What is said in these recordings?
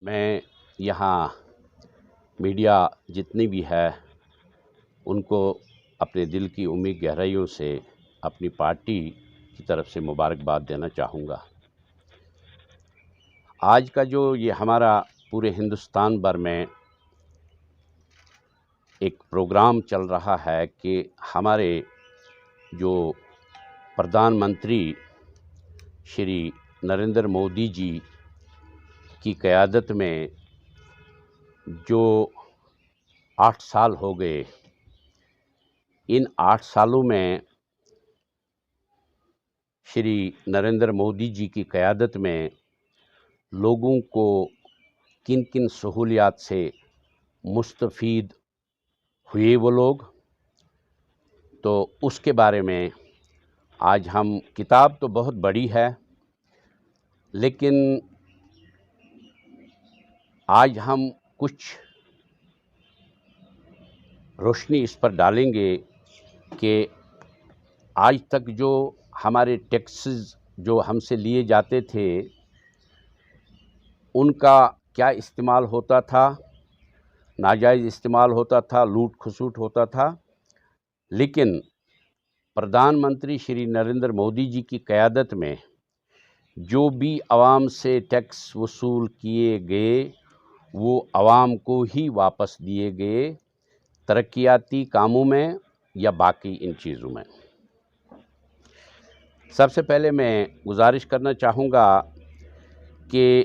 میں یہاں میڈیا جتنی بھی ہے ان کو اپنے دل کی عمیق گہرائیوں سے اپنی پارٹی کی طرف سے مبارکباد دینا چاہوں گا۔ آج کا جو یہ ہمارا پورے ہندوستان بھر میں ایک پروگرام چل رہا ہے کہ ہمارے جو پردھان منتری شری نریندر مودی جی کی قیادت میں جو 8 سال ہو گئے، ان 8 سالوں میں شری نریندر مودی جی کی قیادت میں لوگوں کو کن کن سہولیات سے مستفید ہوئے وہ لوگ، تو اس کے بارے میں آج ہم کتاب تو بہت بڑی ہے لیکن آج ہم کچھ روشنی اس پر ڈالیں گے کہ آج تک جو ہمارے ٹیکسز جو ہم سے لیے جاتے تھے ان کا کیا استعمال ہوتا تھا، ناجائز استعمال ہوتا تھا، لوٹ کھسوٹ ہوتا تھا، لیکن پردھان منتری شری نریندر مودی جی کی قیادت میں جو بھی عوام سے ٹیکس وصول کیے گئے وہ عوام کو ہی واپس دیے گئے، ترقیاتی کاموں میں یا باقی ان چیزوں میں۔ سب سے پہلے میں گزارش کرنا چاہوں گا کہ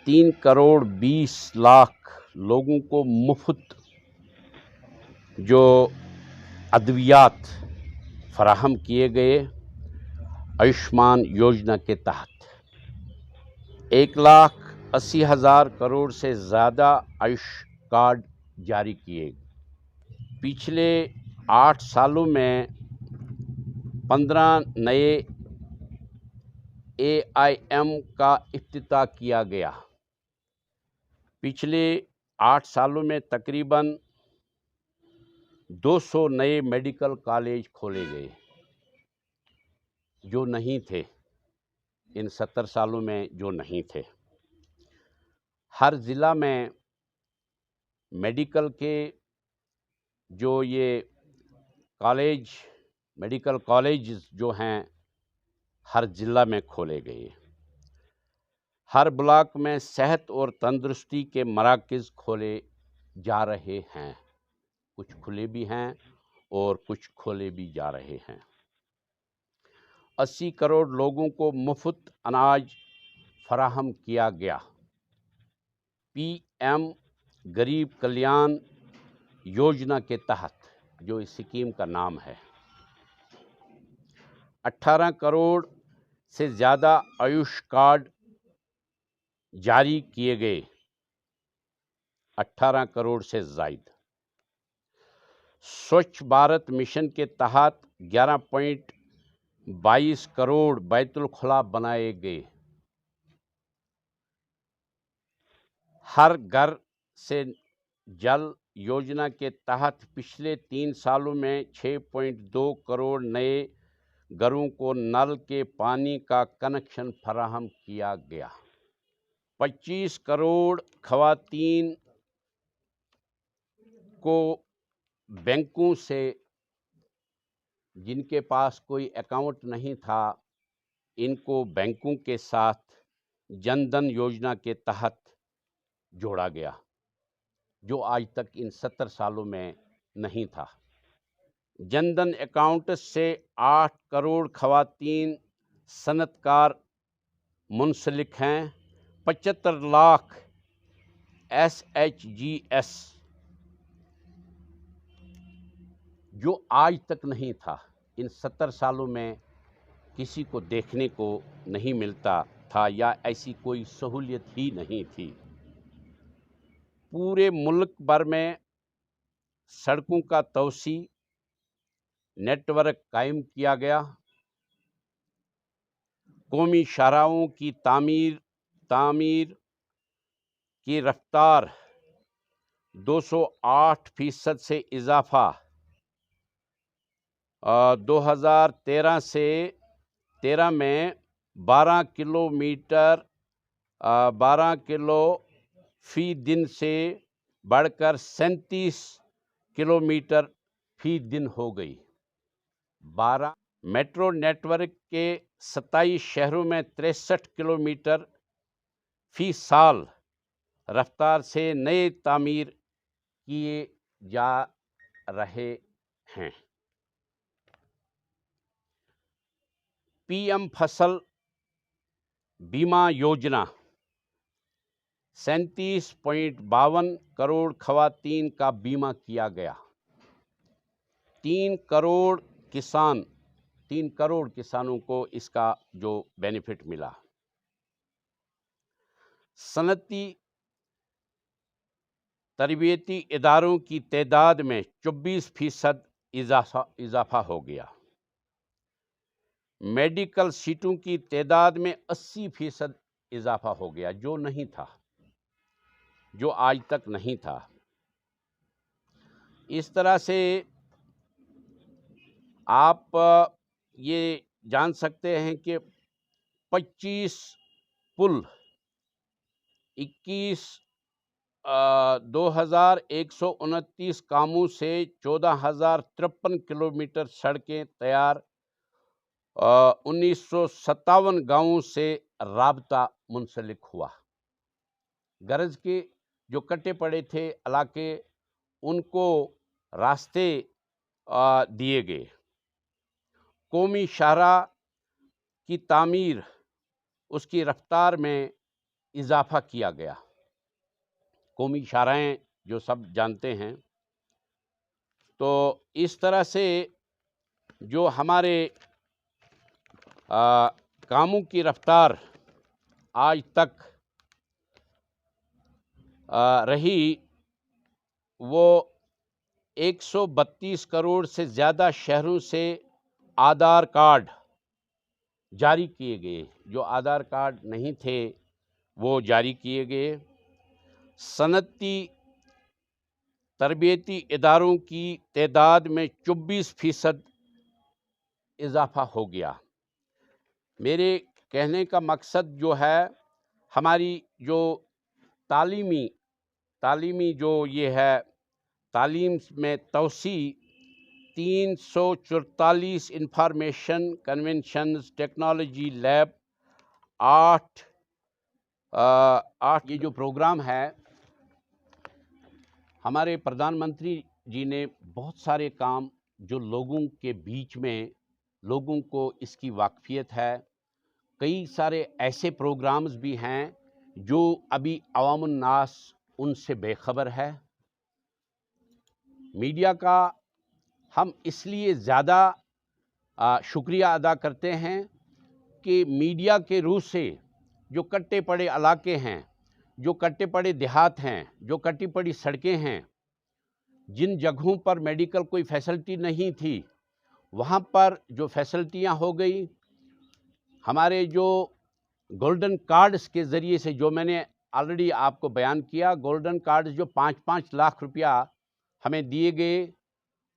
3 کروڑ 20 لاکھ لوگوں کو مفت جو ادویات فراہم کیے گئے آیوشمان یوجنا کے تحت، 1,80,000 کروڑ سے زیادہ آیوش کارڈ جاری کیے گئے۔ پچھلے 8 سالوں میں 15 نئے AIM کا افتتاح کیا گیا۔ پچھلے 8 سالوں میں تقریباً 200 نئے میڈیکل کالج کھولے گئے جو نہیں تھے، ان 70 سالوں میں جو نہیں تھے۔ ہر ضلع میں میڈیکل کے جو یہ کالج، میڈیکل کالجز جو ہیں ہر ضلع میں کھولے گئے۔ ہر بلاک میں صحت اور تندرستی کے مراکز کھولے جا رہے ہیں، کچھ کھلے بھی ہیں اور کچھ کھولے بھی جا رہے ہیں۔ 80 کروڑ لوگوں کو مفت اناج فراہم کیا گیا۔ PM غریب کلیان یوجنا کے تحت جو اس اسکیم کا نام ہے، 18 کروڑ سے زیادہ آیوش کارڈ جاری کیے گئے، 18 کروڑ سے زائد۔ سوچھ بھارت مشن کے تحت 11.22 کروڑ بیت الخلا بنائے گئے۔ ہر گھر سے جل یوجنا کے تحت پچھلے 3 سالوں میں 6.2 کروڑ نئے گھروں کو نل کے پانی کا کنکشن فراہم کیا گیا۔ 25 کروڑ خواتین کو بینکوں سے جن کے پاس کوئی اکاؤنٹ نہیں تھا، ان کو بینکوں کے ساتھ جن دھن یوجنا کے تحت جوڑا گیا، جو آج تک ان 70 سالوں میں نہیں تھا۔ جن دھن اکاؤنٹ سے 8 کروڑ خواتین صنعت کار منسلک ہیں۔ 75 لاکھ SHGs جو آج تک نہیں تھا، ان 70 سالوں میں کسی کو دیکھنے کو نہیں ملتا تھا یا ایسی کوئی سہولیت ہی نہیں تھی۔ پورے ملک بھر میں سڑکوں کا توسیع نیٹ ورک قائم کیا گیا۔ قومی شاہراہوں کی تعمیر کی رفتار 208% سے اضافہ 2013 سے 13 میں 12 کلو फी दिन से बढ़कर 37 किलोमीटर फी दिन हो गई। 12 मेट्रो नेटवर्क के 27 शहरों में 63 किलोमीटर फी साल रफ्तार से नए तामीर किए जा रहे हैं। पीएम फसल बीमा योजना 37.52 करोड़ खवातीन का बीमा किया गया। 3 करोड़ किसानों को इसका जो बेनिफिट मिला। सनती तरबियती इदारों की तादाद में 24% इजाफा हो गया। मेडिकल सीटों की तादाद में 80% इजाफा हो गया, जो नहीं था, जो आज तक नहीं था। इस तरह से आप ये जान सकते हैं कि 25 पुल 21,129 कामों से 14,053 किलोमीटर सड़कें तैयार, 1957 गांवों से राबता मुंसलिक हुआ। गरज के जो कटे पड़े थे इलाके, उनको रास्ते दिए गए। कौमी शाहरा की तामीर, उसकी रफ्तार में इजाफा किया गया। कौमी शाहराएँ जो सब जानते हैं। तो इस तरह से जो हमारे कामों की रफ्तार आज तक रही, वो 132 करोड़ से ज़्यादा शहरों से आधार कार्ड जारी किए गए। जो आधार कार्ड नहीं थे वो जारी किए गए। सनती तरबियती इदारों की तादाद में 24% इजाफा हो गया। मेरे कहने का मकसद जो है, हमारी जो तालीमी जो ये है, तालीम में तौसी 344 इंफॉर्मेशन कन्वेंशंस टेक्नोलॉजी लैब, 8 ये जो प्रोग्राम है, हमारे प्रधानमंत्री जी ने बहुत सारे काम जो लोगों के बीच में लोगों को इसकी वाकफियत है, कई सारे ऐसे प्रोग्राम्स भी हैं जो अभी अवामुन नास उनसे बेखबर है। मीडिया का हम इसलिए ज़्यादा शुक्रिया अदा करते हैं कि मीडिया के रूह से जो कट्टे पड़े इलाके हैं, जो कट्टे पड़े देहात हैं, जो कट्टी पड़ी सड़कें हैं, जिन जगहों पर मेडिकल कोई फैसिलिटी नहीं थी, वहाँ पर जो फैसिलिटियाँ हो गई। हमारे जो गोल्डन कार्ड्स के ज़रिए से, जो मैंने ऑलरेडी आपको बयान किया, गोल्डन कार्ड्स जो 5-5 लाख रुपया हमें दिए गए।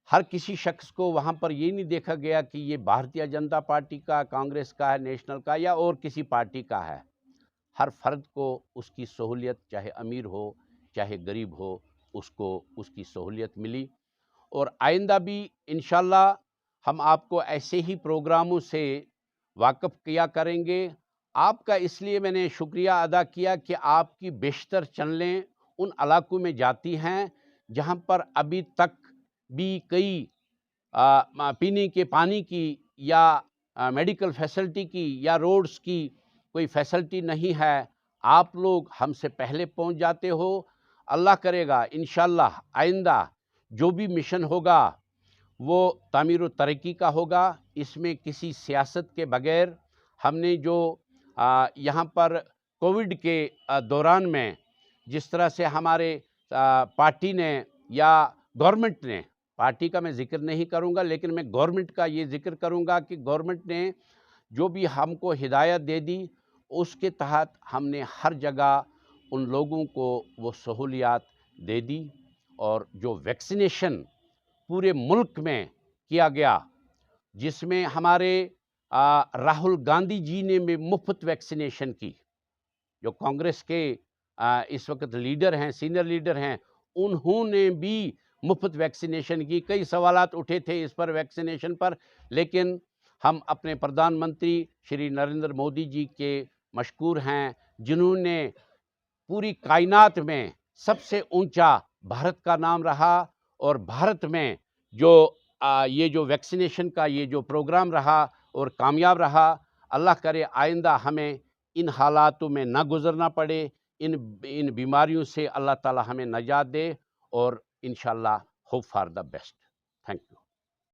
हर किसी शख्स को वहाँ पर ये नहीं देखा गया कि ये भारतीय जनता पार्टी का, कांग्रेस का है, नेशनल का या और किसी पार्टी का है। हर फर्द को उसकी सहूलियत, चाहे अमीर हो चाहे गरीब हो, उसको उसकी सहूलियत मिली। और आइंदा भी इंशाल्लाह हम आपको ऐसे ही प्रोग्रामों से वाकिफ़ किया करेंगे। आपका इसलिए मैंने शुक्रिया अदा किया कि आपकी बेशतर चैनलें उन इलाकों में जाती हैं जहाँ पर अभी तक भी कई पीने के पानी की या मेडिकल फैसिलिटी की या रोड्स की कोई फैसिलिटी नहीं है। आप लोग हमसे पहले पहुँच जाते हो। अल्लाह करेगा इंशाल्लाह आइंदा जो भी मिशन होगा वो तामीर व तरक्की का होगा। इसमें किसी सियासत के बगैर हमने जो यहाँ पर कोविड के दौरान में जिस तरह से हमारे पार्टी ने या गवर्नमेंट ने, पार्टी का मैं ज़िक्र नहीं करूँगा लेकिन मैं गवर्नमेंट का ये ज़िक्र करूँगा कि गवर्नमेंट ने जो भी हमको हिदायत दे दी, उसके तहत हमने हर जगह उन लोगों को वो सहूलियात दे दी। और जो वैक्सीनेशन पूरे मुल्क में किया गया, जिसमें हमारे राहुल गांधी जी ने भी मुफ्त वैक्सीनेशन की, जो कांग्रेस के اس وقت لیڈر ہیں، سینئر لیڈر ہیں، انہوں نے بھی مفت ویکسینیشن کی. کئی سوالات اٹھے تھے اس پر ویکسینیشن پر، لیکن ہم اپنے پردھان منتری شری نریندر مودی جی کے مشکور ہیں، جنہوں نے پوری کائنات میں سب سے اونچا بھارت کا نام رہا، اور بھارت میں یہ جو ویکسینیشن کا یہ جو پروگرام رہا اور کامیاب رہا. اللہ کرے آئندہ ہمیں ان حالاتوں میں نہ گزرنا پڑے، ان بیماریوں سے اللہ تعالی ہمیں نجات دے، اور انشاءاللہ hope for the best. Thank you.